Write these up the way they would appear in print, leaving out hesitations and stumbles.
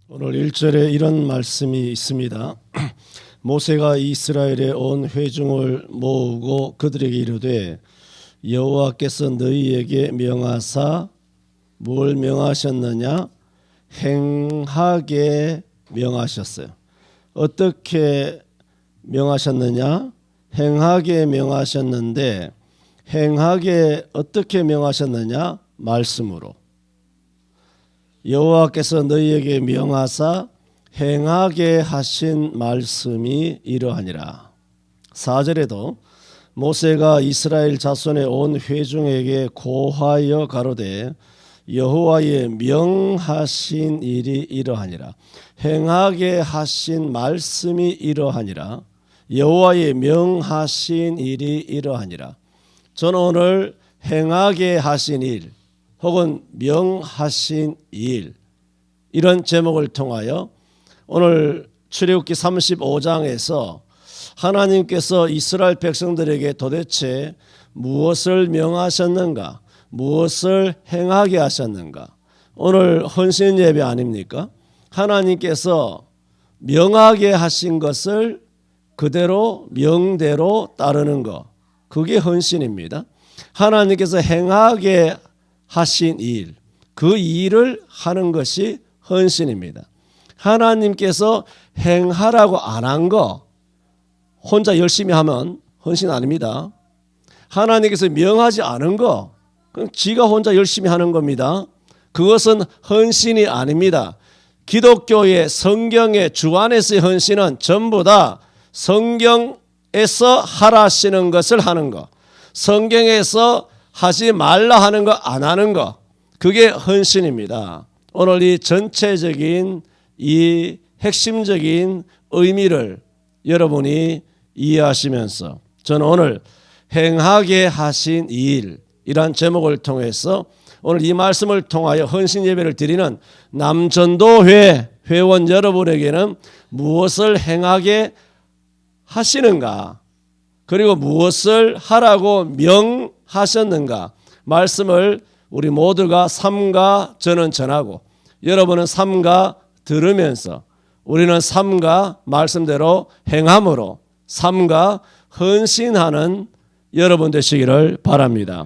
오늘 1절에 이런 말씀이 있습니다. 모세가 이스라엘의 온 회중을 모으고 그들에게 이르되 여호와께서 너희에게 명하사 뭘 명하셨느냐? 행하게 명하셨어요. 어떻게 명하셨느냐? 행하게 명하셨는데 행하게 어떻게 명하셨느냐? 말씀으로. 여호와께서 너희에게 명하사 행하게 하신 말씀이 이러하니라. 4절에도 모세가 이스라엘 자손의 온 회중에게 고하여 가로되 여호와의 명하신 일이 이러하니라. 행하게 하신 말씀이 이러하니라. 여호와의 명하신 일이 이러하니라. 저는 오늘 행하게 하신 일 혹은 명하신 일 이런 제목을 통하여 오늘 출애굽기 35장에서 하나님께서 이스라엘 백성들에게 도대체 무엇을 명하셨는가, 무엇을 행하게 하셨는가. 오늘 헌신 예배 아닙니까? 하나님께서 명하게 하신 것을 그대로 명대로 따르는 것, 그게 헌신입니다. 하나님께서 행하게 하신 일, 그 일을 하는 것이 헌신입니다. 하나님께서 행하라고 안 한 거 혼자 열심히 하면 헌신 아닙니다. 하나님께서 명하지 않은 거 그냥 지가 혼자 열심히 하는 겁니다. 그것은 헌신이 아닙니다. 기독교의 성경의 주 안에서의 헌신은 전부 다 성경에서 하라 하시는 것을 하는 거, 성경에서 하지 말라 하는 거 안 하는 거, 그게 헌신입니다. 오늘 이 전체적인 이 핵심적인 의미를 여러분이 이해하시면서 저는 오늘 행하게 하신 일이란 제목을 통해서 오늘 이 말씀을 통하여 헌신 예배를 드리는 남전도회 회원 여러분에게는 무엇을 행하게 하시는가, 그리고 무엇을 하라고 명하셨는가 말씀을 우리 모두가 삼가 저는 전하고 여러분은 삼가 들으면서 우리는 삼가 말씀대로 행함으로 삼가 헌신하는 여러분 되시기를 바랍니다.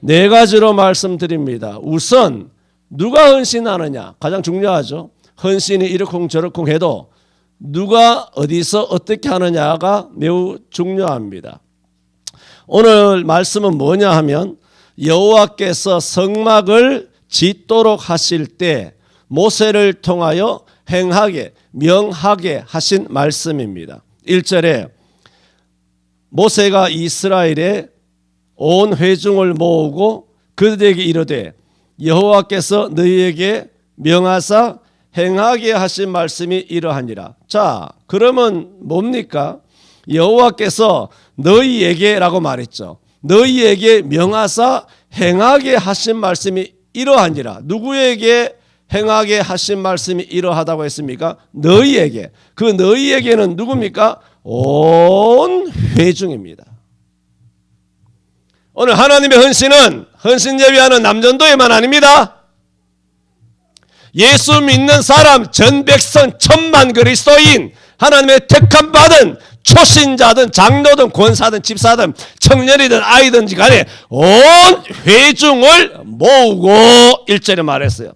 4가지로 말씀드립니다. 우선 누가 헌신하느냐 가장 중요하죠. 헌신이 이러쿵저러쿵 해도 누가 어디서 어떻게 하느냐가 매우 중요합니다. 오늘 말씀은 뭐냐 하면 여호와께서 성막을 짓도록 하실 때 모세를 통하여 행하게 명하게 하신 말씀입니다. 1절에 모세가 이스라엘의 온 회중을 모으고 그들에게 이르되 여호와께서 너희에게 명하사 행하게 하신 말씀이 이러하니라. 자, 그러면 뭡니까? 여호와께서 너희에게라고 말했죠. 너희에게 명하사 행하게 하신 말씀이 이러하니라. 누구에게 행하게 하신 말씀이 이러하다고 했습니까? 너희에게. 그 너희에게는 누굽니까? 온 회중입니다. 오늘 하나님의 헌신은 헌신 예배하는 남전도에만 아닙니다. 예수 믿는 사람 전 백성 천만 그리스도인 하나님의 택함 받은 초신자든 장로든 권사든 집사든 청년이든 아이든지 간에 온 회중을 모으고 1절에 말했어요.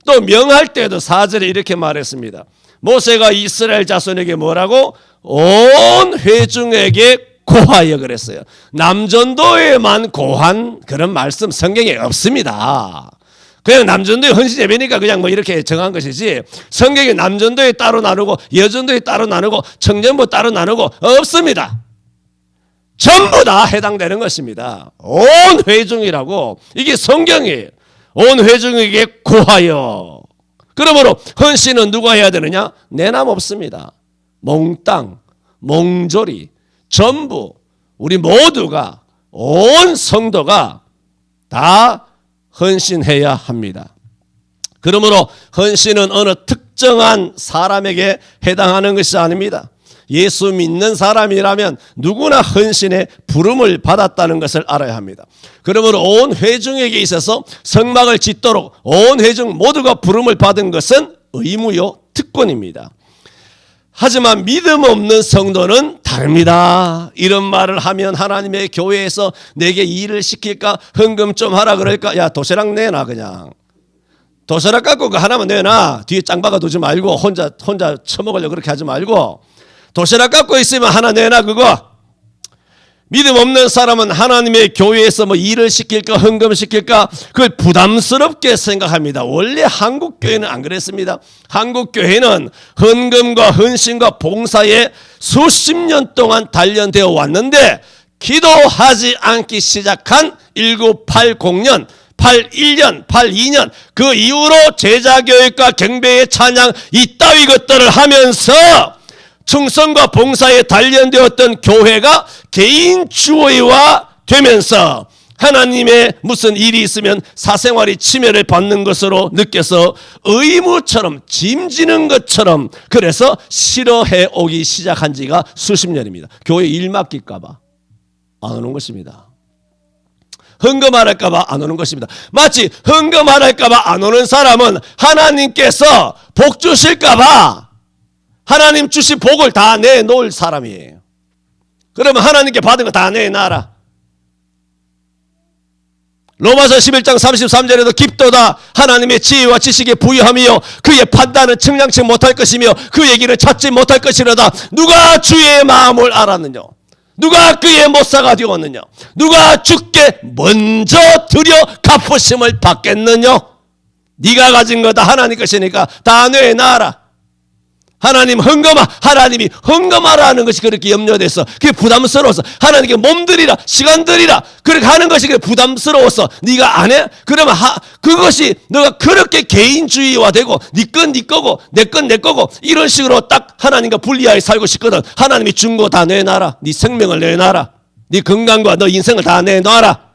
또 명할 때도 4절에 이렇게 말했습니다. 모세가 이스라엘 자손에게 뭐라고? 온 회중에게 고하여 그랬어요. 남전도에만 고한 그런 말씀 성경에 없습니다. 그냥 남전도에 헌신 예배니까 그냥 뭐 이렇게 정한 것이지 성경에 남전도에 따로 나누고 여전도에 따로 나누고 청년부 따로 나누고 없습니다. 전부 다 해당되는 것입니다. 온 회중이라고 이게 성경이에요. 온 회중에게 고하여. 그러므로 헌신은 누가 해야 되느냐? 내남 없습니다. 몽땅, 몽졸이 전부 우리 모두가 온 성도가 다 헌신해야 합니다. 그러므로 헌신은 어느 특정한 사람에게 해당하는 것이 아닙니다. 예수 믿는 사람이라면 누구나 헌신의 부름을 받았다는 것을 알아야 합니다. 그러므로 온 회중에게 있어서 성막을 짓도록 온 회중 모두가 부름을 받은 것은 의무요, 특권입니다. 하지만 믿음 없는 성도는 다릅니다. 이런 말을 하면 하나님의 교회에서 내게 일을 시킬까? 헌금 좀 하라 그럴까? 야, 도시락 내놔 그냥. 도시락 갖고 그 하나만 내놔. 뒤에 짱 박아두지 말고 혼자 처먹으려고 그렇게 하지 말고 도시락 갖고 있으면 하나 내놔 그거. 믿음 없는 사람은 하나님의 교회에서 뭐 일을 시킬까 헌금 시킬까 그걸 부담스럽게 생각합니다. 원래 한국 교회는 안 그랬습니다. 한국 교회는 헌금과 헌신과 봉사에 수십 년 동안 단련되어 왔는데 기도하지 않기 시작한 1980년 81년, 82년 그 이후로 제자교육과 경배의 찬양 이따위 것들을 하면서 충성과 봉사에 단련되었던 교회가 개인 주의화 되면서 하나님의 무슨 일이 있으면 사생활이 침해를 받는 것으로 느껴서 의무처럼 짐지는 것처럼 그래서 싫어해 오기 시작한 지가 수십 년입니다. 교회 일 맡길까 봐 안 오는 것입니다. 헌금 안 할까 봐 안 오는 것입니다. 마치 헌금 안 할까 봐 안 오는 사람은 하나님께서 복 주실까 봐 하나님 주신 복을 다 내놓을 사람이에요. 그러면 하나님께 받은 거 다 내놔라. 로마서 11장 33절에도 깊도다 하나님의 지혜와 지식에 부유하며 그의 판단은 측량치 못할 것이며 그 얘기를 찾지 못할 것이로다. 누가 주의 마음을 알았느냐? 누가 그의 모사가 되었느냐? 누가 주께 먼저 드려 갚으심을 받겠느냐? 네가 가진 거 다 하나님 것이니까 다 내놔라. 하나님이 헌금하라는 것이 그렇게 염려돼서 그게 부담스러워서 하나님께 몸들이라 시간들이라 그렇게 하는 것이 부담스러워서 네가 안 해? 그러면 그것이 너가 그렇게 개인주의화되고 네 건 네 거고 내 건 내 거고 이런 식으로 딱 하나님과 분리하게 살고 싶거든. 하나님이 준 거 다 내놔라. 네 생명을 내놔라. 네 건강과 너 인생을 다 내놔라.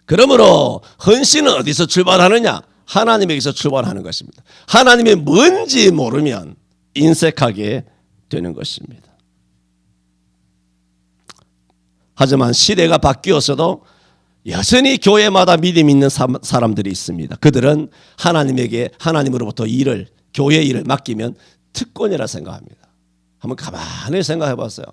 그러므로 헌신은 어디서 출발하느냐? 하나님에게서 출발하는 것입니다. 하나님이 뭔지 모르면 인색하게 되는 것입니다. 하지만 시대가 바뀌었어도 여전히 교회마다 믿음 있는 사람들이 있습니다. 그들은 하나님으로부터 교회 일을 맡기면 특권이라 생각합니다. 한번 가만히 생각해 봤어요.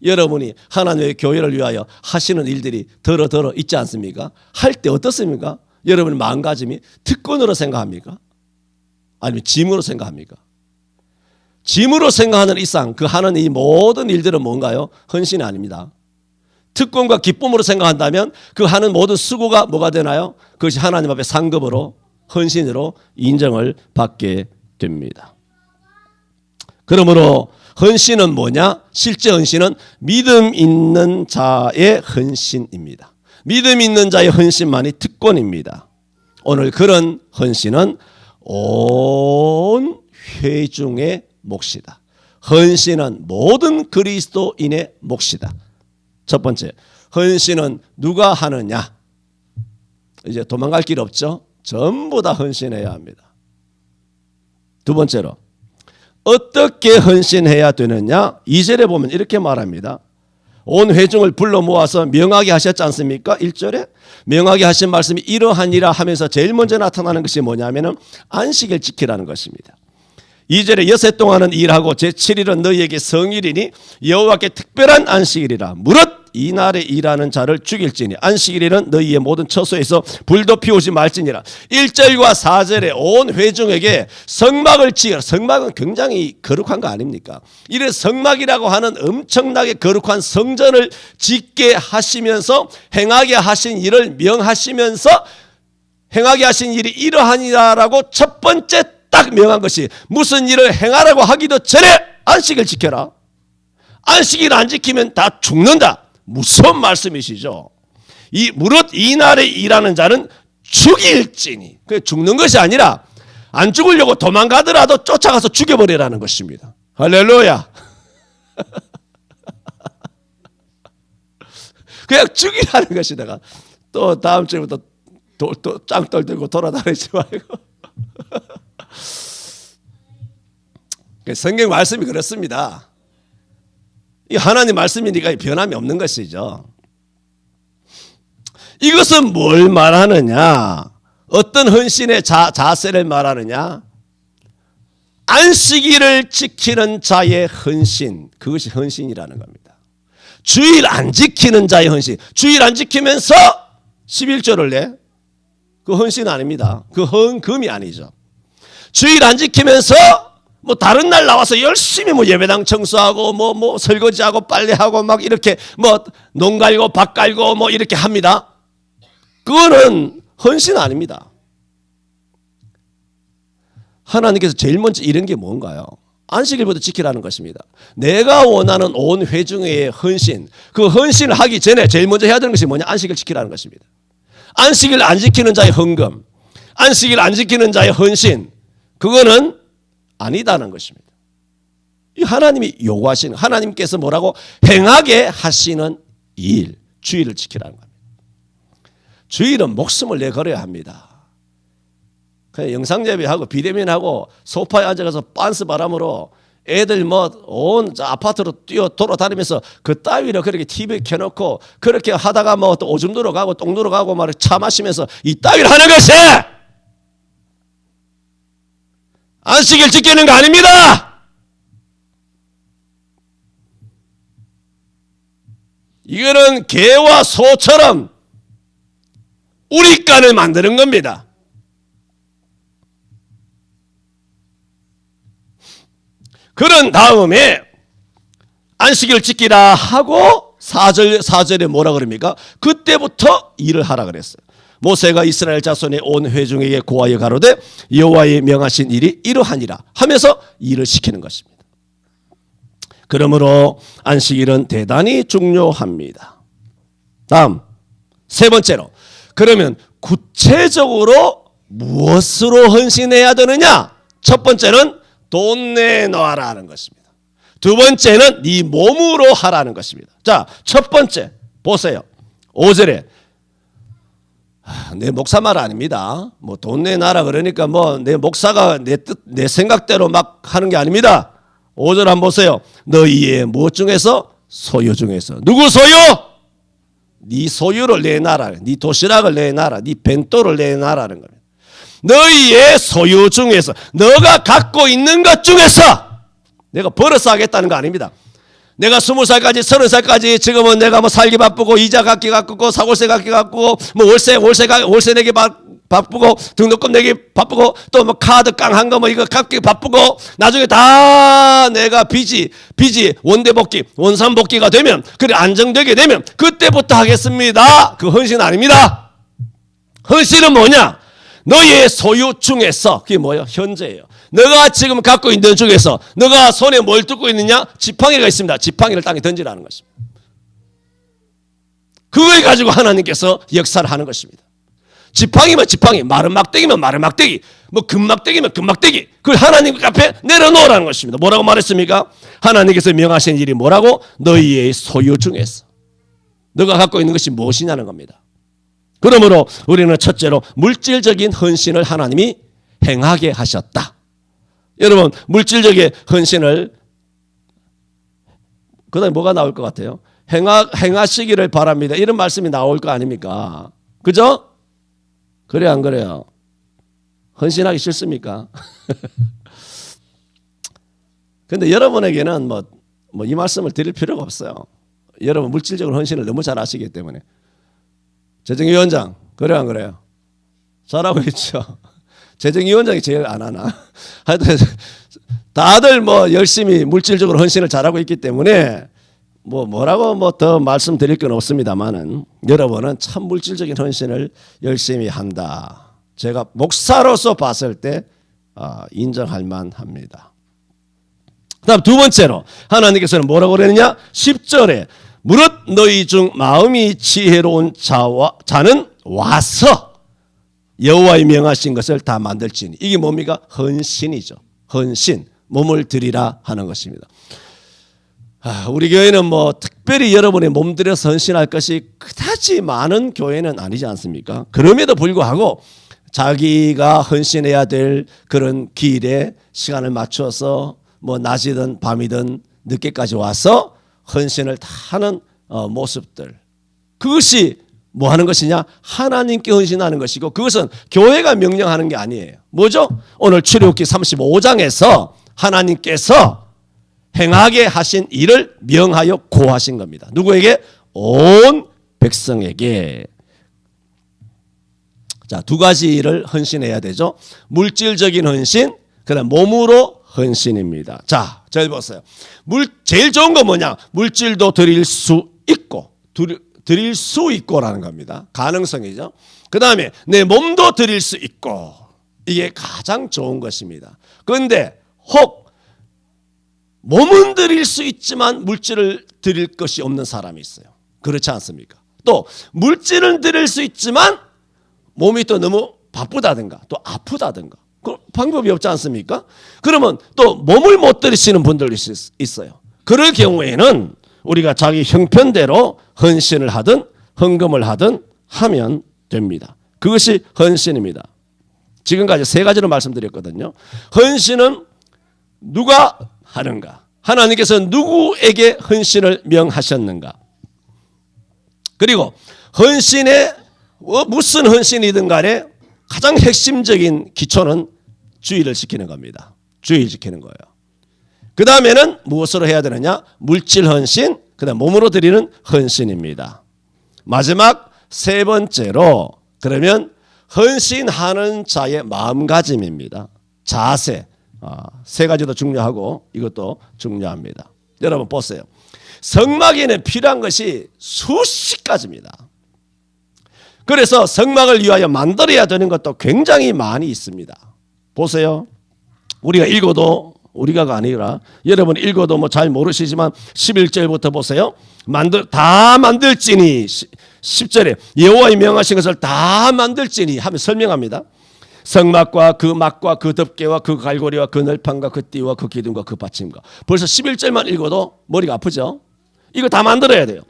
여러분이 하나님의 교회를 위하여 하시는 일들이 더러 있지 않습니까? 할 때 어떻습니까? 여러분의 마음가짐이 특권으로 생각합니까? 아니면 짐으로 생각합니까? 짐으로 생각하는 이상 그 하는 이 모든 일들은 뭔가요? 헌신이 아닙니다. 특권과 기쁨으로 생각한다면 그 하는 모든 수고가 뭐가 되나요? 그것이 하나님 앞에 상급으로 헌신으로 인정을 받게 됩니다. 그러므로 헌신은 뭐냐? 실제 헌신은 믿음 있는 자의 헌신입니다. 믿음 있는 자의 헌신만이 특권입니다. 오늘 그런 헌신은 온 회중의 몫이다. 헌신은 모든 그리스도인의 몫이다. 첫 번째, 헌신은 누가 하느냐? 이제 도망갈 길 없죠? 전부 다 헌신해야 합니다. 두 번째로, 어떻게 헌신해야 되느냐? 2절에 보면 이렇게 말합니다. 온 회중을 불러 모아서 명하게 하셨지 않습니까? 1절에 명하게 하신 말씀이 이러하니라 하면서 제일 먼저 나타나는 것이 뭐냐면은 안식일 지키라는 것입니다. 2절에 여세 동안은 일하고 제7일은 너희에게 성일이니 여호와께 특별한 안식일이라. 무릇 이날에 일하는 자를 죽일지니 안식일에는 너희의 모든 처소에서 불도 피우지 말지니라. 1절과 4절에 온 회중에게 성막을 지으라. 성막은 굉장히 거룩한 거 아닙니까? 이래 성막이라고 하는 엄청나게 거룩한 성전을 짓게 하시면서 행하게 하신 일을 명하시면서 행하게 하신 일이 이러하니라라고 첫 번째 딱 명한 것이 무슨 일을 행하라고 하기도 전에 안식을 지켜라. 안식일 안 지키면 다 죽는다. 무서운 말씀이시죠. 무릇 이날에 일하는 자는 죽일지니. 죽는 것이 아니라 안 죽으려고 도망가더라도 쫓아가서 죽여버리라는 것입니다. 할렐루야. 그냥 죽이라는 것이 내가 또 다음 주부터 또 짱돌 들고 돌아다니지 말고. 성경 말씀이 그렇습니다. 이 하나님 말씀이니까 변함이 없는 것이죠. 이것은 뭘 말하느냐? 어떤 헌신의 자세를 말하느냐? 안식일을 지키는 자의 헌신, 그것이 헌신이라는 겁니다. 주일 안 지키는 자의 헌신, 주일 안 지키면서 11조를 내? 그 헌신 아닙니다. 그 헌금이 아니죠. 주일 안 지키면서 뭐 다른 날 나와서 열심히 뭐 예배당 청소하고 뭐 설거지하고 빨래하고 막 이렇게 뭐 농 갈고 밭 갈고 뭐 이렇게 합니다. 그거는 헌신 아닙니다. 하나님께서 제일 먼저 이런 게 뭔가요? 안식일부터 지키라는 것입니다. 내가 원하는 온 회중의 헌신, 그 헌신을 하기 전에 제일 먼저 해야 되는 것이 뭐냐? 안식일 지키라는 것입니다. 안식일 안 지키는 자의 헌금, 안식일 안 지키는 자의 헌신, 그거는 아니다는 것입니다. 이 하나님이 요구하시는, 하나님께서 뭐라고? 행하게 하시는 일, 주일을 지키라는 겁니다. 주일은 목숨을 내걸어야 합니다. 그냥 영상예배하고 비대면하고 소파에 앉아서 빤스 바람으로 애들 뭐 온 아파트로 뛰어 돌아다니면서 그 따위로 그렇게 TV 켜놓고 그렇게 하다가 뭐 또 오줌 누러 가고 똥 누러 가고 막 차 마시면서 이 따위를 하는 것이 안식일 지키는 거 아닙니다. 이거는 개와 소처럼 우리간을 만드는 겁니다. 그런 다음에 안식일 지키라 하고 4절에 뭐라 그럽니까? 그때부터 일을 하라 그랬어요. 모세가 이스라엘 자손의 온 회중에게 고하여 가로되 여호와의 명하신 일이 이러하니라 하면서 일을 시키는 것입니다. 그러므로 안식일은 대단히 중요합니다. 다음 세 번째로, 그러면 구체적으로 무엇으로 헌신해야 되느냐? 첫 번째는 돈 내놔라는 것입니다. 두 번째는 네 몸으로 하라는 것입니다. 자, 첫 번째 보세요. 5절에 내 목사 말 아닙니다. 뭐 돈 내놔라 그러니까 뭐 내 목사가 내 생각대로 막 하는 게 아닙니다. 5절 한번 보세요. 너희의 무엇 중에서? 소유 중에서. 누구 소유? 네 소유를 내놔라. 네 도시락을 내놔라. 네 벤또를 내놔라는 겁니다. 너희의 소유 중에서, 너가 갖고 있는 것 중에서, 내가 벌어서 하겠다는 거 아닙니다. 내가 20살까지 30살까지 지금은 내가 뭐 살기 바쁘고 이자 갚기 바쁘고 사골세 갚기 바쁘고 뭐 월세 내기 바쁘고 등록금 내기 바쁘고 또 뭐 카드 깡한 거 뭐 이거 갚기 바쁘고 나중에 다 내가 빚이 원대복귀 원산복귀가 되면, 그래 안정되게 되면 그때부터 하겠습니다. 그 헌신 아닙니다. 헌신은 뭐냐? 너의 소유 중에서, 그게 뭐예요? 현재예요. 너가 지금 갖고 있는 중에서 너가 손에 뭘 뜯고 있느냐? 지팡이가 있습니다. 지팡이를 땅에 던지라는 것입니다. 그걸 가지고 하나님께서 역사를 하는 것입니다. 지팡이면 지팡이, 마른 막대기면 마른 막대기, 뭐 금막대기면 금막대기, 그걸 하나님 앞에 내려놓으라는 것입니다. 뭐라고 말했습니까? 하나님께서 명하신 일이 뭐라고? 너희의 소유 중에서 너가 갖고 있는 것이 무엇이냐는 겁니다. 그러므로 우리는 첫째로 물질적인 헌신을 하나님이 행하게 하셨다. 여러분, 물질적인 헌신을, 그 다음에 뭐가 나올 것 같아요? 행하시기를 바랍니다. 이런 말씀이 나올 거 아닙니까? 그죠? 그래 안 그래요? 헌신하기 싫습니까? 근데 여러분에게는 뭐 이 말씀을 드릴 필요가 없어요. 여러분 물질적인 헌신을 너무 잘 아시기 때문에. 재정위원장, 그래 안 그래요? 잘하고 있죠. 재정위원장이 제일 안 하나? 하여튼 다들 뭐 열심히 물질적으로 헌신을 잘하고 있기 때문에 뭐라고 뭐 더 말씀드릴 건 없습니다만은, 여러분은 참 물질적인 헌신을 열심히 한다. 제가 목사로서 봤을 때 인정할 만합니다. 그다음 두 번째로 하나님께서는 뭐라고 그랬느냐? 10절에 무릇 너희 중 마음이 지혜로운 자는 와서 여호와의 명하신 것을 다 만들지니. 이게 뭡니까? 헌신이죠. 헌신, 몸을 드리라 하는 것입니다. 우리 교회는 뭐 특별히 여러분의 몸 들여서 헌신할 것이 그다지 많은 교회는 아니지 않습니까? 그럼에도 불구하고 자기가 헌신해야 될 그런 기일에 시간을 맞춰서 뭐 낮이든 밤이든 늦게까지 와서 헌신을 다 하는 모습들, 그것이 뭐 하는 것이냐? 하나님께 헌신하는 것이고, 그것은 교회가 명령하는 게 아니에요. 뭐죠? 오늘 출애굽기 35장에서 하나님께서 행하게 하신 일을 명하여 고하신 겁니다. 누구에게? 온 백성에게. 자, 두 가지 일을 헌신해야 되죠. 물질적인 헌신, 그다음 몸으로 헌신입니다. 자, 잘 보세요. 제일 좋은 건 뭐냐? 물질도 드릴 수 있고, 드릴 수 있고라는 겁니다. 가능성이죠. 그 다음에 내 몸도 드릴 수 있고, 이게 가장 좋은 것입니다. 그런데 혹 몸은 드릴 수 있지만 물질을 드릴 것이 없는 사람이 있어요. 그렇지 않습니까? 또 물질은 드릴 수 있지만 몸이 또 너무 바쁘다든가 또 아프다든가 그 방법이 없지 않습니까? 그러면 또 몸을 못 드리시는 분들이 있어요. 그럴 경우에는 우리가 자기 형편대로 헌신을 하든 헌금을 하든 하면 됩니다. 그것이 헌신입니다. 지금까지 세 가지로 말씀드렸거든요. 헌신은 누가 하는가? 하나님께서 누구에게 헌신을 명하셨는가? 그리고 헌신에 무슨 헌신이든 간에 가장 핵심적인 기초는 주의를 지키는 겁니다. 주의 지키는 거예요. 그 다음에는 무엇으로 해야 되느냐? 물질 헌신, 그 다음 몸으로 드리는 헌신입니다. 마지막 세 번째로 그러면 헌신하는 자의 마음가짐입니다. 자세. 세 가지도 중요하고 이것도 중요합니다. 여러분 보세요. 성막에는 필요한 것이 수십 가지입니다. 그래서 성막을 위하여 만들어야 되는 것도 굉장히 많이 있습니다. 보세요. 우리가 읽어도 우리가가 아니라 여러분 읽어도 뭐 잘 모르시지만 11절부터 보세요. 다 만들지니 10절에 여호와의 명하신 것을 다 만들지니 하며 설명합니다. 성막과 그 막과 그 덮개와 그 갈고리와 그 널판과 그 띠와 그 기둥과 그 받침과 벌써 11절만 읽어도 머리가 아프죠. 이거 다 만들어야 돼요.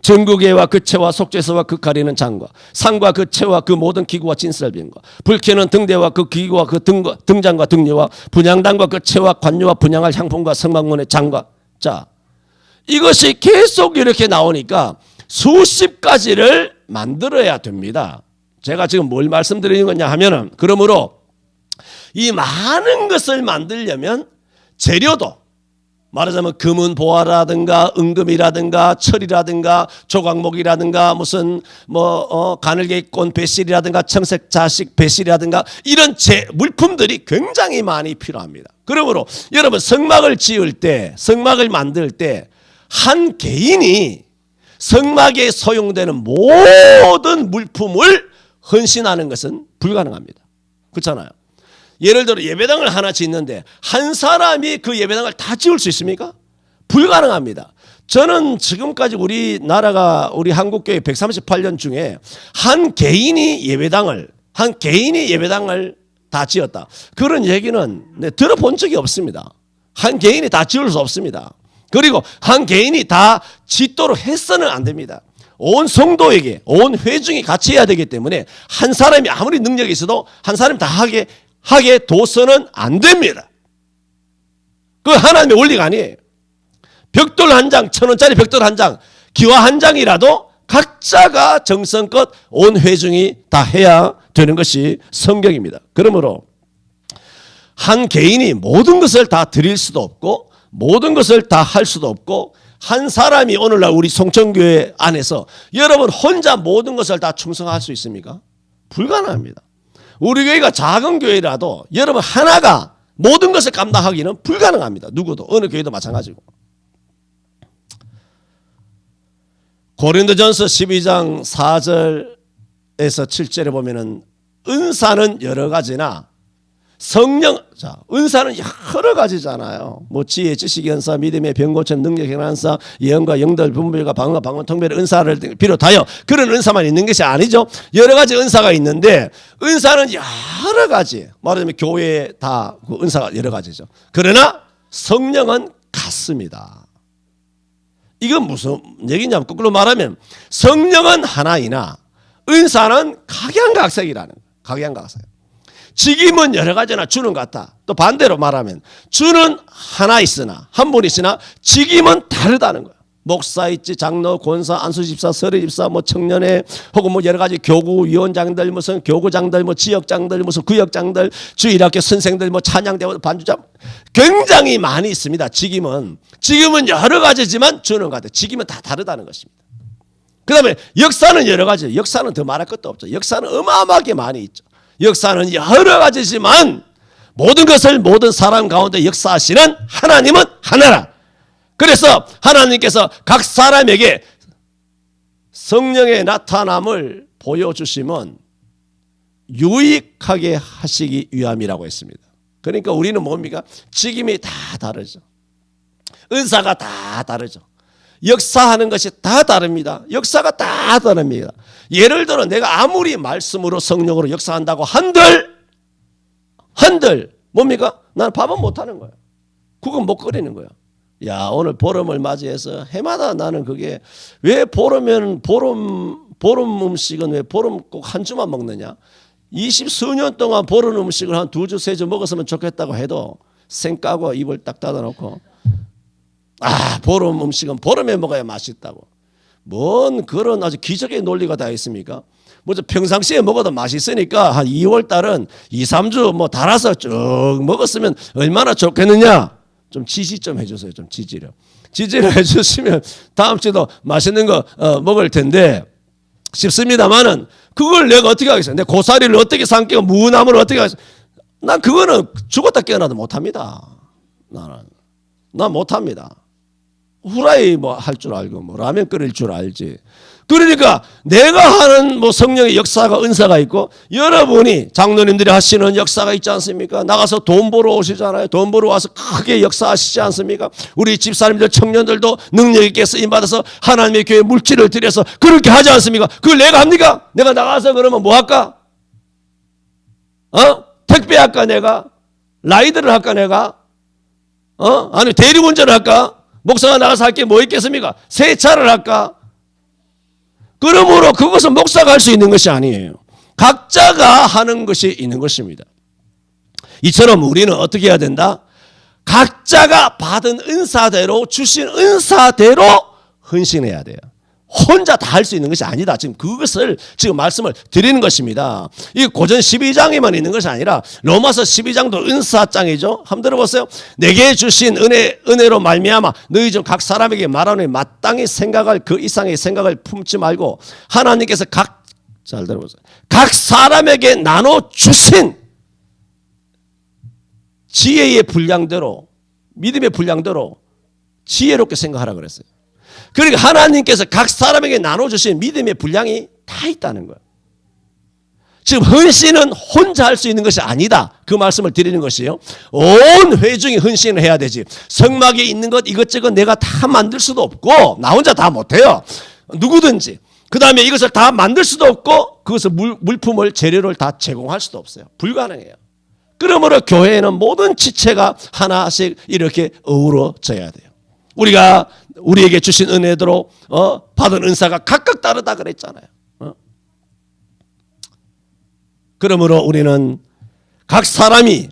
전구계와 그 채와 속죄소와 그 가리는 장과 상과 그 채와 그 모든 기구와 진설병과 불켜는 등대와 그 기구와 그 등장과 등려와 분향단과 그 채와 관료와 분향할 향품과 성막문의 장과 자 이것이 계속 이렇게 나오니까 수십 가지를 만들어야 됩니다. 제가 지금 뭘 말씀드리는 거냐 하면은 그러므로 이 많은 것을 만들려면 재료도 말하자면 금은 보화라든가 은금이라든가 철이라든가 조각목이라든가 무슨 가늘게꽃 배실이라든가 청색 자식 배실이라든가 이런 물품들이 굉장히 많이 필요합니다. 그러므로 여러분 성막을 지을 때 성막을 만들 때 한 개인이 성막에 소용되는 모든 물품을 헌신하는 것은 불가능합니다. 그렇잖아요. 예를 들어 예배당을 하나 짓는데 한 사람이 그 예배당을 다 지을 수 있습니까? 불가능합니다. 저는 지금까지 우리나라가 우리 한국교회 138년 중에 한 개인이 예배당을 다 지었다. 그런 얘기는 들어본 적이 없습니다. 한 개인이 다 지을 수 없습니다. 그리고 한 개인이 다 짓도록 해서는 안 됩니다. 온 성도에게 온 회중이 같이 해야 되기 때문에 한 사람이 아무리 능력이 있어도 한 사람이 다 하게 둬서는 안 됩니다. 그 하나님의 원리가 아니에요. 벽돌 한 장, 1,000원짜리 벽돌 한 장, 기와 한 장이라도 각자가 정성껏 온 회중이 다 해야 되는 것이 성경입니다. 그러므로 한 개인이 모든 것을 다 드릴 수도 없고 모든 것을 다 할 수도 없고 한 사람이 오늘날 우리 송천교회 안에서 여러분 혼자 모든 것을 다 충성할 수 있습니까? 불가능합니다. 우리 교회가 작은 교회라도 여러분 하나가 모든 것을 감당하기는 불가능합니다. 누구도 어느 교회도 마찬가지고. 고린도전서 12장 4절에서 7절에 보면은 은사는 여러 가지나 은사는 여러 가지잖아요. 뭐 지혜, 지식의 은사, 믿음의 병고침, 능력의 은사, 예언과 영들, 분별과 방언과 방언, 통배의 은사를 비롯하여 그런 은사만 있는 것이 아니죠. 여러 가지 은사가 있는데 은사는 여러 가지. 말하자면 교회에 다 그 은사가 여러 가지죠. 그러나 성령은 같습니다. 이건 무슨 얘기냐면 거꾸로 말하면 성령은 하나이나 은사는 각양각색이라는 거예요. 각양각색. 직임은 여러 가지나 주는 같다. 또 반대로 말하면 주는 하나 있으나 한 분 있으나 직임은 다르다는 거예요. 목사 있지, 장로, 권사, 안수집사, 서리집사, 뭐 청년회, 혹은 뭐 여러 가지 교구위원장들, 무슨 교구장들, 뭐 지역장들, 무슨 구역장들, 주일학교 선생들, 뭐 찬양대원, 반주자, 굉장히 많이 있습니다. 직임은 여러 가지지만 주는 것 같아요. 직임은 다 다르다는 것입니다. 그 다음에 역사는 여러 가지, 역사는 더 말할 것도 없죠. 역사는 어마어마하게 많이 있죠. 역사는 여러 가지지만 모든 것을 모든 사람 가운데 역사하시는 하나님은 하나라. 그래서 하나님께서 각 사람에게 성령의 나타남을 보여주시면 유익하게 하시기 위함이라고 했습니다. 그러니까 우리는 뭡니까? 직임이 다 다르죠. 은사가 다 다르죠. 역사하는 것이 다 다릅니다. 역사가 다 다릅니다. 예를 들어 내가 아무리 말씀으로 성령으로 역사한다고 한들 뭡니까? 나는 밥은 못하는 거야. 국은 못 끓이는 거야. 야, 오늘 보름을 맞이해서 해마다 나는 그게 왜 보름 음식은 왜 보름 꼭 한 주만 먹느냐? 20수년 동안 보름 음식을 한 2주, 3주 먹었으면 좋겠다고 해도 생 까고 입을 딱 닫아놓고 보름 음식은 보름에 먹어야 맛있다고. 뭔 그런 아주 기적의 논리가 다 있습니까? 먼저 평상시에 먹어도 맛있으니까 한 2월 달은 2, 3주 뭐 달아서 쭉 먹었으면 얼마나 좋겠느냐. 좀 지지 좀 해주세요. 좀 지지를 해주시면 다음 주도 맛있는 거 먹을 텐데 싶습니다만은 그걸 내가 어떻게 하겠어요? 내 고사리를 어떻게 삼키고 무나무를 어떻게 하겠어요? 난 그거는 죽었다 깨어나도 못합니다. 난 못합니다. 후라이 뭐 할 줄 알고 뭐 라면 끓일 줄 알지. 그러니까 내가 하는 뭐 성령의 역사가 은사가 있고 여러분이 장로님들이 하시는 역사가 있지 않습니까? 나가서 돈 벌어 오시잖아요. 돈 벌어 와서 크게 역사하시지 않습니까? 우리 집사님들 청년들도 능력 있게 쓰임 받아서 하나님의 교회 물질을 들여서 그렇게 하지 않습니까? 그걸 내가 합니까? 내가 나가서 그러면 뭐 할까? 택배 할까 내가? 라이드를 할까 내가? 아니 대리운전을 할까? 목사가 나가서 할 게 뭐 있겠습니까? 세차를 할까? 그러므로 그것은 목사가 할 수 있는 것이 아니에요. 각자가 하는 것이 있는 것입니다. 이처럼 우리는 어떻게 해야 된다? 각자가 받은 은사대로 주신 은사대로 헌신해야 돼요. 혼자 다 할 수 있는 것이 아니다. 지금 그것을 지금 말씀을 드리는 것입니다. 이 고전 12장에만 있는 것이 아니라 로마서 12장도 은사장이죠. 한번 들어보세요. 내게 주신 은혜로 말미암아 너희 중 각 사람에게 말하노니 마땅히 생각할 그 이상의 생각을 품지 말고 하나님께서 잘 들어보세요. 각 사람에게 나눠 주신 지혜의 분량대로 믿음의 분량대로 지혜롭게 생각하라 그랬어요. 그러니까 하나님께서 각 사람에게 나눠주신 믿음의 분량이 다 있다는 거예요. 지금 헌신은 혼자 할 수 있는 것이 아니다. 그 말씀을 드리는 것이요. 온 회중이 헌신을 해야 되지. 성막에 있는 것 이것저것 내가 다 만들 수도 없고 나 혼자 다 못해요. 누구든지. 그 다음에 이것을 다 만들 수도 없고 그것을 물품을 재료를 다 제공할 수도 없어요. 불가능해요. 그러므로 교회에는 모든 지체가 하나씩 이렇게 어우러져야 돼요. 우리에게 주신 은혜대로 받은 은사가 각각 다르다 그랬잖아요. 그러므로 우리는 각 사람이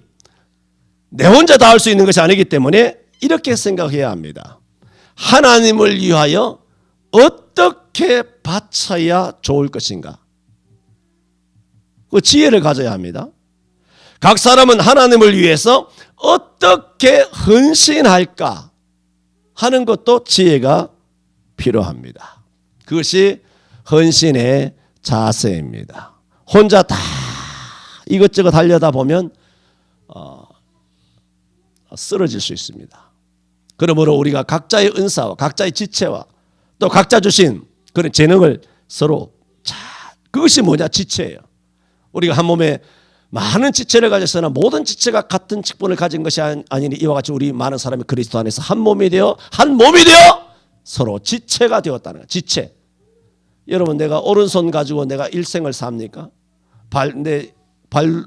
내 혼자 다 할 수 있는 것이 아니기 때문에 이렇게 생각해야 합니다. 하나님을 위하여 어떻게 바쳐야 좋을 것인가? 그 지혜를 가져야 합니다. 각 사람은 하나님을 위해서 어떻게 헌신할까 하는 것도 지혜가 필요합니다. 그것이 헌신의 자세입니다. 혼자 다 이것저것 하려다 보면 쓰러질 수 있습니다. 그러므로 우리가 각자의 은사와 각자의 지체와 또 각자 주신 그런 재능을 서로 그것이 뭐냐? 지체예요. 우리가 한 몸에 많은 지체를 가졌으나 모든 지체가 같은 직분을 가진 것이 아니니 이와 같이 우리 많은 사람이 그리스도 안에서 한 몸이 되어 서로 지체가 되었다는 거예요. 지체. 여러분 내가 오른손 가지고 내가 일생을 삽니까?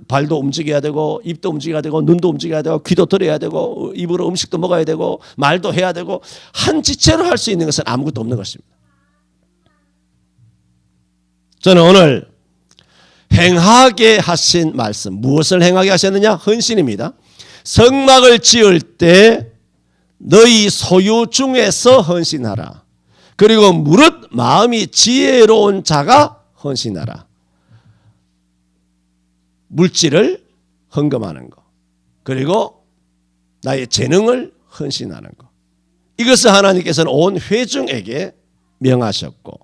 발도 움직여야 되고 입도 움직여야 되고 눈도 움직여야 되고 귀도 들어야 되고 입으로 음식도 먹어야 되고 말도 해야 되고 한 지체로 할 수 있는 것은 아무것도 없는 것입니다. 저는 오늘 행하게 하신 말씀, 무엇을 행하게 하셨느냐? 헌신입니다. 성막을 지을 때 너희 소유 중에서 헌신하라. 그리고 무릇 마음이 지혜로운 자가 헌신하라. 물질을 헌금하는 거, 그리고 나의 재능을 헌신하는 거, 이것을 하나님께서는 온 회중에게 명하셨고,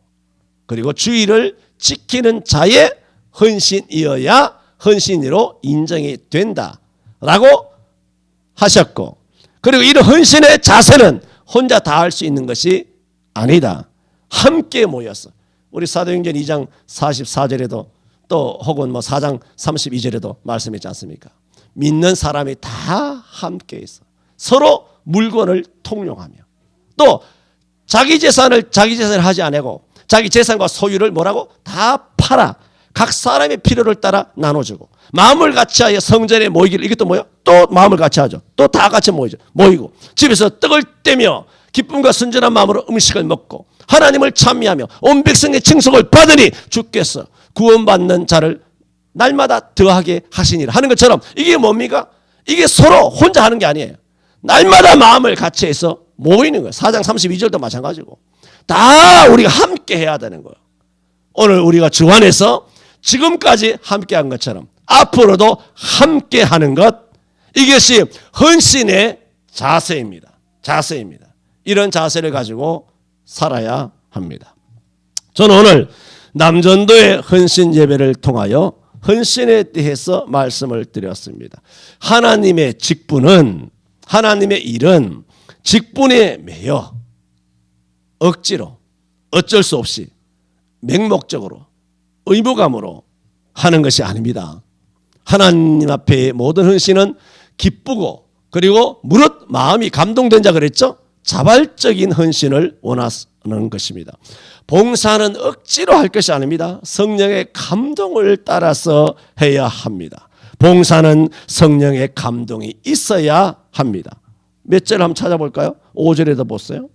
그리고 주의를 지키는 자의 헌신이어야 헌신으로 인정이 된다라고 하셨고, 그리고 이런 헌신의 자세는 혼자 다 할 수 있는 것이 아니다. 함께 모여서, 우리 사도행전 2장 44절에도 또 혹은 뭐 4장 32절에도 말씀했지 않습니까? 믿는 사람이 다 함께 있어 서로 물건을 통용하며, 또 자기 재산을 하지 않고 자기 재산과 소유를 뭐라고? 다 팔아 각 사람의 필요를 따라 나눠주고, 마음을 같이하여 성전에 모이기를, 이것도 뭐요? 또 마음을 같이하죠. 또 다 같이 모이고 집에서 떡을 떼며 기쁨과 순전한 마음으로 음식을 먹고 하나님을 찬미하며 온 백성의 칭송을 받으니 주께서 구원받는 자를 날마다 더하게 하시니라 하는 것처럼, 이게 뭡니까? 이게 서로 혼자 하는 게 아니에요. 날마다 마음을 같이 해서 모이는 거예요. 4장 32절도 마찬가지고 다 우리가 함께 해야 되는 거예요. 오늘 우리가 주 안에서 지금까지 함께 한 것처럼 앞으로도 함께 하는 것, 이것이 헌신의 자세입니다. 이런 자세를 가지고 살아야 합니다. 저는 오늘 남전도의 헌신 예배를 통하여 헌신에 대해서 말씀을 드렸습니다. 하나님의 직분은, 하나님의 일은 직분에 매여 억지로 어쩔 수 없이 맹목적으로 의무감으로 하는 것이 아닙니다. 하나님 앞에 모든 헌신은 기쁘고, 그리고 무릇 마음이 감동된 자 그랬죠? 자발적인 헌신을 원하는 것입니다. 봉사는 억지로 할 것이 아닙니다. 성령의 감동을 따라서 해야 합니다. 봉사는 성령의 감동이 있어야 합니다. 몇 절 한번 찾아볼까요? 5절에도 보세요.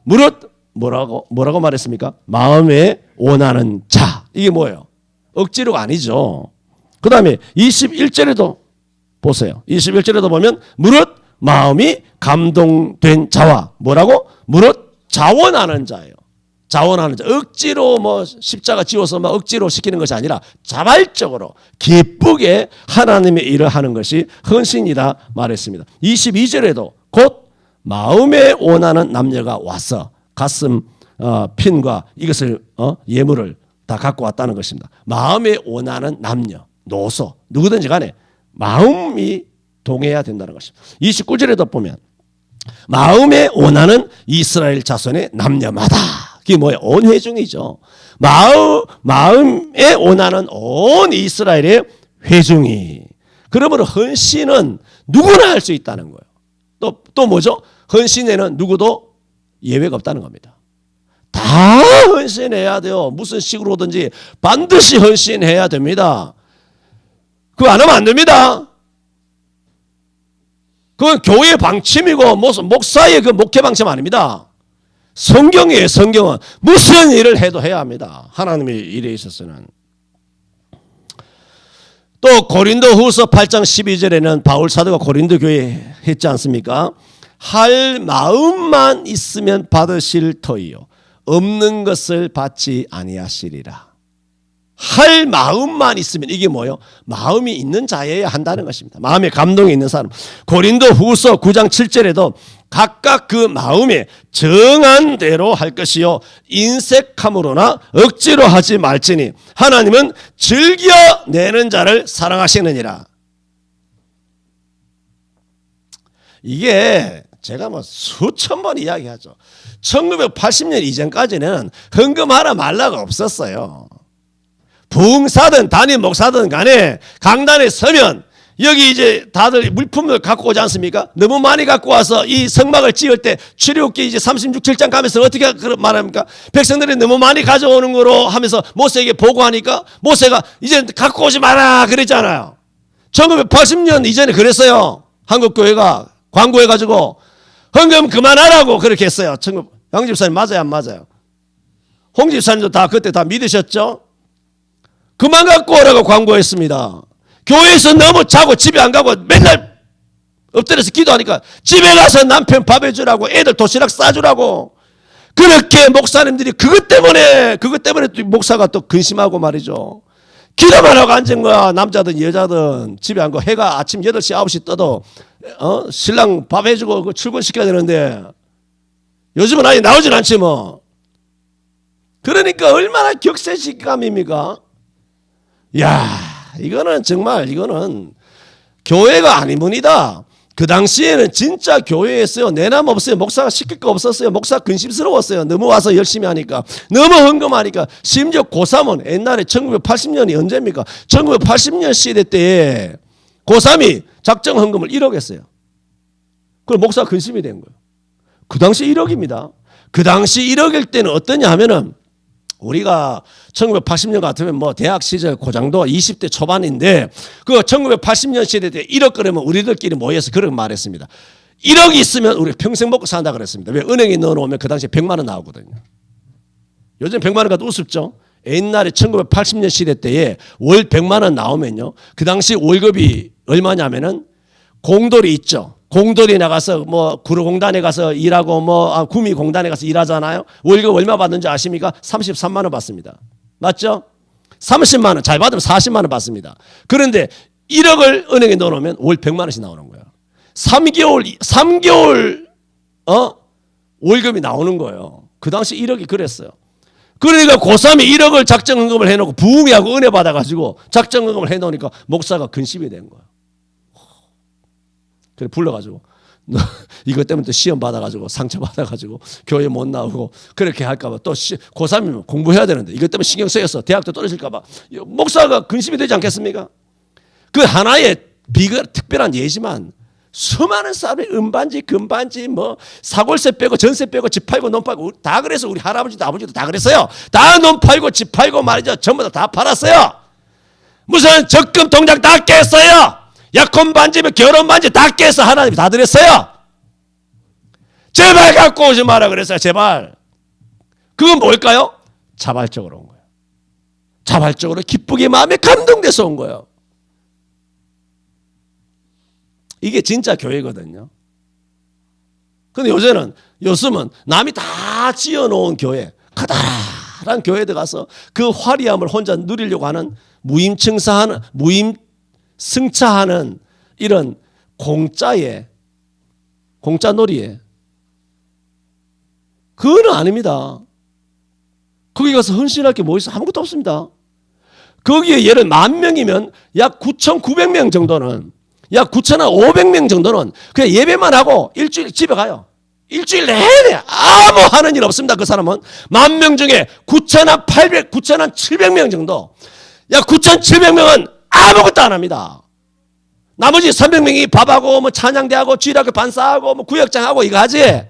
무릇 뭐라고 말했습니까? 마음에 원하는 자. 이게 뭐예요? 억지로가 아니죠. 그 다음에 21절에도 보세요. 21절에도 보면 무릇 마음이 감동된 자와 뭐라고? 무릇 자원하는 자예요. 자원하는 자. 억지로 뭐 십자가 지워서 막 억지로 시키는 것이 아니라 자발적으로 기쁘게 하나님의 일을 하는 것이 헌신이다 말했습니다. 22절에도 곧 마음에 원하는 남녀가 와서 가슴 핀과 이것을 예물을 다 갖고 왔다는 것입니다. 마음에 원하는 남녀, 노소 누구든지 간에 마음이 동해야 된다는 것입니다. 29절에도 보면 마음에 원하는 이스라엘 자손의 남녀마다, 그게 뭐예요? 온 회중이죠. 마음에 원하는 온 이스라엘의 회중이. 그러므로 헌신은 누구나 할 수 있다는 거예요. 또 뭐죠? 헌신에는 누구도 예외가 없다는 겁니다. 다 헌신해야 돼요. 무슨 식으로든지 반드시 헌신해야 됩니다. 그거 안 하면 안 됩니다. 그건 교회의 방침이고 무슨 목사의 그 목회 방침 아닙니다. 성경이에요. 성경은 무슨 일을 해도 해야 합니다. 하나님의 일에 있어서는. 또 고린도 후서 8장 12절에는 바울 사도가 고린도 교회에 했지 않습니까? 할 마음만 있으면 받으실 터이요 없는 것을 받지 아니하시리라. 할 마음만 있으면, 이게 뭐예요? 마음이 있는 자여야 한다는 것입니다. 마음에 감동이 있는 사람. 고린도 후서 9장 7절에도 각각 그 마음에 정한 대로 할 것이요 인색함으로나 억지로 하지 말지니 하나님은 즐겨내는 자를 사랑하시느니라. 이게 제가 뭐 수천 번 이야기하죠. 1980년 이전까지는 헌금하라 말라가 없었어요. 부흥사든 담임 목사든 간에 강단에 서면 여기 이제 다들 물품을 갖고 오지 않습니까? 너무 많이 갖고 와서 이 성막을 지을 때 출애굽기 이제 36, 7장 가면서 어떻게 말합니까? 백성들이 너무 많이 가져오는 거로 하면서 모세에게 보고하니까 모세가 이제 갖고 오지 마라 그랬잖아요. 1980년 이전에 그랬어요. 한국교회가 광고해가지고 헌금 그만하라고 그렇게 했어요. 양 집사님 맞아요 안 맞아요? 홍 집사님도 다 그때 다 믿으셨죠? 그만 갖고 오라고 광고했습니다. 교회에서 너무 자고 집에 안 가고 맨날 엎드려서 기도하니까 집에 가서 남편 밥 해주라고, 애들 도시락 싸주라고. 그렇게 목사님들이 그것 때문에 또 목사가 또 근심하고 말이죠. 기도만 하고 앉은 거야. 남자든 여자든 집에 안 가. 해가 아침 8시 9시 떠도 신랑 밥 해주고 출근시켜야 되는데 요즘은 아예 나오진 않지 뭐. 그러니까 얼마나 격세지감입니까? 야, 이거는 정말 교회가 아니문이다. 그 당시에는 진짜 교회였어요. 내남 없어요. 목사가 시킬 거 없었어요. 목사 근심스러웠어요. 너무 와서 열심히 하니까. 너무 헌금하니까. 심지어 고3은 옛날에 1980년이 언제입니까? 1980년 시대 때에 고3이 작정 헌금을 1억 했어요. 그럼 목사가 근심이 된 거예요. 그 당시 1억입니다. 그 당시 1억일 때는 어떠냐 하면은 우리가 1980년 같으면 뭐 대학 시절 고장도 20대 초반인데 그 1980년 시대 때 1억 그러면 우리들끼리 모여서 그렇게 말했습니다. 1억이 있으면 우리 평생 먹고 산다 그랬습니다. 왜? 은행에 넣어놓으면 그 당시에 100만 원 나오거든요. 요즘 100만 원 가도 우습죠. 옛날에 1980년 시대 때에 월 100만 원 나오면요. 그 당시 월급이 얼마냐면은 공돌이 있죠. 공돌이 나가서 뭐 구로공단에 가서 일하고 구미공단에 가서 일하잖아요. 월급 얼마 받는지 아십니까? 33만 원 받습니다. 맞죠? 30만 원 잘 받으면 40만 원 받습니다. 그런데 1억을 은행에 넣어놓으면 월 100만 원씩 나오는 거예요. 3개월 월급이 나오는 거예요. 그 당시 1억이 그랬어요. 그러니까 고3이 1억을 작정헌금을 해놓고 부흥이하고 은혜 받아가지고 작정헌금을 해놓으니까 목사가 근심이 된 거예요. 그래 불러가지고 너 이것 때문에 또 시험 받아가지고 상처 받아가지고 교회 못 나오고 그렇게 할까봐 또 고3이면 공부해야 되는데 이것 때문에 신경 쓰여서 대학도 떨어질까봐 목사가 근심이 되지 않겠습니까? 그 하나의 특별한 예지만 수많은 사람이 은반지 금반지 뭐 사골세 빼고 전세 빼고 집 팔고 논 팔고 다 그래서 우리 할아버지도 아버지도 다 그랬어요. 다 논 팔고 집 팔고 말이죠. 전부 다 팔았어요. 무슨 적금 통장 다 깼어요. 약혼 반지면 결혼 반지 다 깨서 하나님이 다 드렸어요. 제발 갖고 오지 마라 그랬어요. 제발. 그건 뭘까요? 자발적으로 온 거예요. 자발적으로 기쁘게 마음에 감동돼서 온 거예요. 이게 진짜 교회거든요. 근데 요즘은 남이 다 지어놓은 교회, 커다란 교회에 가서 그 화려함을 혼자 누리려고 하는 승차하는 이런 공짜놀이에 그거는 아닙니다. 거기 가서 헌신할 게 뭐 있어? 아무것도 없습니다. 거기에 예를 10,000명이면 약 9,900명 정도는 약 9,500명 정도는 그냥 예배만 하고 일주일 집에 가요. 일주일 내내 아무 하는 일 없습니다. 그 사람은 10,000명 중에 9,700명 정도 약 9,700명은 아무것도 안 합니다. 나머지 300명이 밥하고 뭐 찬양대하고 주일학교 반사하고 뭐 구역장하고 이거 하지.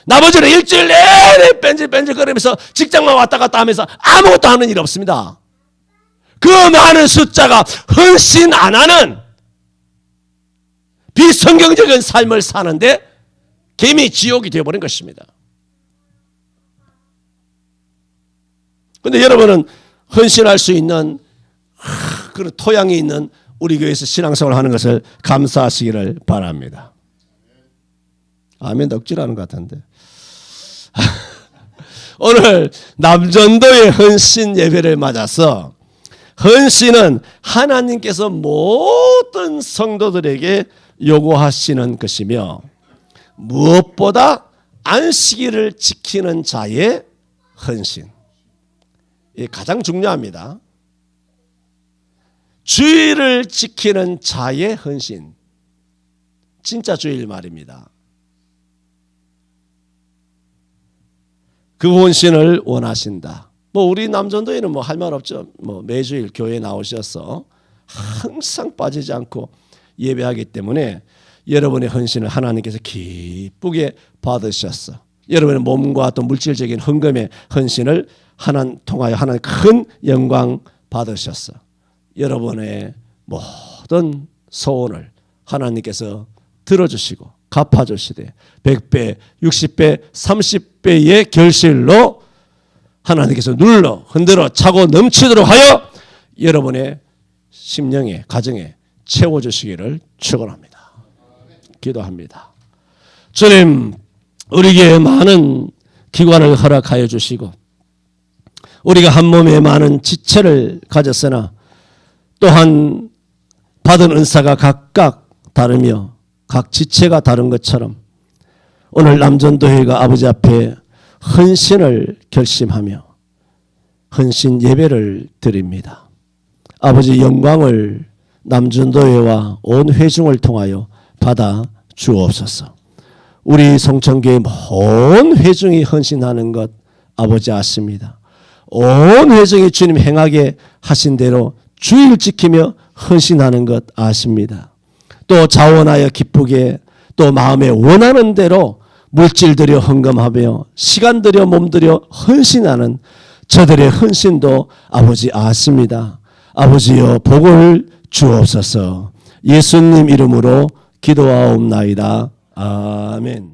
나머지는 일주일 내내 뺀질뺀질거리면서 직장만 왔다 갔다 하면서 아무것도 하는 일 없습니다. 그 많은 숫자가 헌신 안 하는 비성경적인 삶을 사는데 개미 지옥이 되어버린 것입니다. 그런데 여러분은 헌신할 수 있는 그런 토양이 있는 우리 교회에서 신앙생활을 하는 것을 감사하시기를 바랍니다. 아멘 덕질하는 것 같은데. 오늘 남전도의 헌신 예배를 맞아서 헌신은 하나님께서 모든 성도들에게 요구하시는 것이며 무엇보다 안식일을 지키는 자의 헌신. 이게 가장 중요합니다. 주일을 지키는 자의 헌신. 진짜 주일 말입니다. 그 헌신을 원하신다. 뭐 우리 남전도에는 뭐 할 말 없죠. 뭐 매주일 교회에 나오셔서 항상 빠지지 않고 예배하기 때문에 여러분의 헌신을 하나님께서 기쁘게 받으셨어. 여러분의 몸과 또 물질적인 헌금의 헌신을 통하여 하나님 큰 영광 받으셨어. 여러분의 모든 소원을 하나님께서 들어주시고 갚아주시되 100배, 60배, 30배의 결실로 하나님께서 눌러 흔들어 차고 넘치도록 하여 여러분의 심령에 가정에 채워주시기를 축원합니다. 기도합니다. 주님, 우리에게 많은 기관을 허락하여 주시고 우리가 한 몸에 많은 지체를 가졌으나 또한 받은 은사가 각각 다르며 각 지체가 다른 것처럼 오늘 남전도회가 아버지 앞에 헌신을 결심하며 헌신 예배를 드립니다. 아버지 영광을 남전도회와 온 회중을 통하여 받아 주옵소서. 우리 성천교회 온 회중이 헌신하는 것 아버지 아십니다. 온 회중이 주님 행하게 하신 대로 주의를 지키며 헌신하는 것 아십니다. 또 자원하여 기쁘게 또 마음에 원하는 대로 물질 들여 헌금하며 시간 들여 몸 들여 헌신하는 저들의 헌신도 아버지 아십니다. 아버지여 복을 주옵소서. 예수님 이름으로 기도하옵나이다. 아멘.